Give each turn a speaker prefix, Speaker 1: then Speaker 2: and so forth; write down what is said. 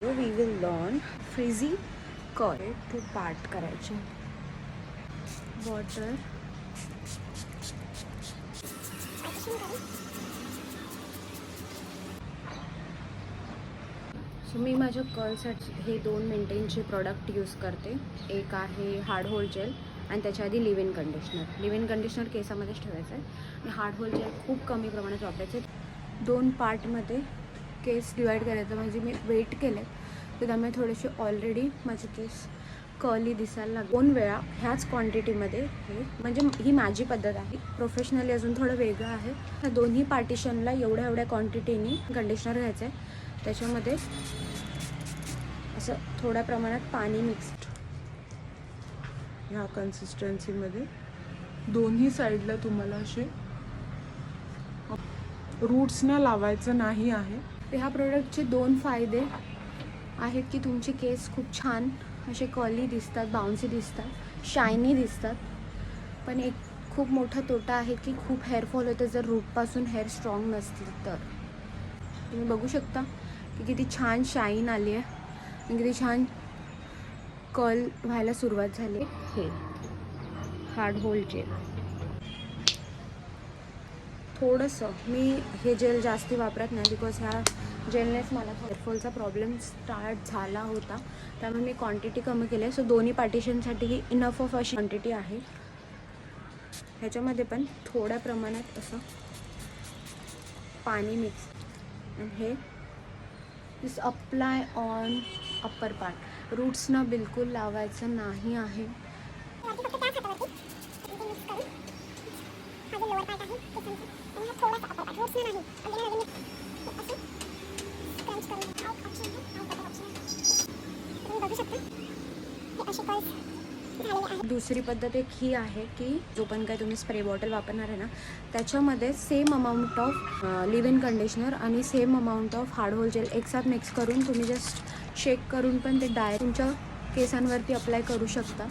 Speaker 1: We will learn frizzy curl two part करायचे. Water so मी माझ्या कर्लसाठी हे 2 मेंटेनचे प्रोडक्ट यूज करते. एक आहे हार्ड होल जेल आणि त्याच्या आधी leave in conditioner. Leave in conditioner केसामध्येच ठेवायचं आहे आणि हार्ड होल जेल खूप कमी प्रमाणात वापरायचे. 2 पार्टमध्ये केस डिवाईड करायचं. म्हणजे मी वेट केले तर त्यामुळे थोडेसे ऑलरेडी माझे केस कर्ली दिसायला लागले. 2 वेळा ह्याच क्वांटिटीमध्ये हे, म्हणजे ही माझी पद्धत आहे. प्रोफेशनली अजून थोडं वेगळं आहे. ह्या दोन्ही पार्टिशनला एवढ्या क्वांटिटीने कंडिशनर घ्यायचं आहे. त्याच्यामध्ये असं थोड्या प्रमाणात पाणी मिक्स्ड
Speaker 2: ह्या कन्सिस्टन्सीमध्ये दोन्ही साईडला तुम्हाला असे रूट्सना लावायचं नाही आहे.
Speaker 1: ह्या प्रोडक्टचे 2 फायदे आहेत की तुमचे केस खूप छान असे कर्ली दिसतात, बाउन्सी दिसतात, शायनी दिसतात. पण एक खूप मोठा तोटा आहे की खूप हेअरफॉल होतं जर रूटपासून हेअर स्ट्रॉंग नसतील तर. तुम्ही बघू शकता की किती छान शाईन आली आहे आणि किती छान कर्ल व्हायला सुरुवात झाली. हे हार्ड होल जेल थोडंसं मी हे जेल जास्ती वापरत नाही बिकॉज ह्या जेलनेच मला हेअरफॉलचा प्रॉब्लेम स्टार्ट झाला होता. त्यामुळे मी क्वांटिटी कमी केली आहे. सो दोन्ही पार्टिशनसाठी ही इनफ ऑफ अशी क्वांटिटी आहे. ह्याच्यामध्ये पण थोड्या प्रमाणात असं पाणी मिक्स आणि हे दिस अप्लाय ऑन अप्पर पार्ट. रूट्सना बिलकुल लावायचं नाही आहे. दुसरी पद्धत एक ही आहे की जो पण काय तुम्ही स्प्रे बॉटल वापरणार आहे ना त्याच्यामध्ये same amount of leave in conditioner आणि same amount of hard hold gel एकसाथ मिक्स करून तुम्ही जस्ट शेक करून पण ते तुमच्या केसांवरती अप्लाय करू शकता.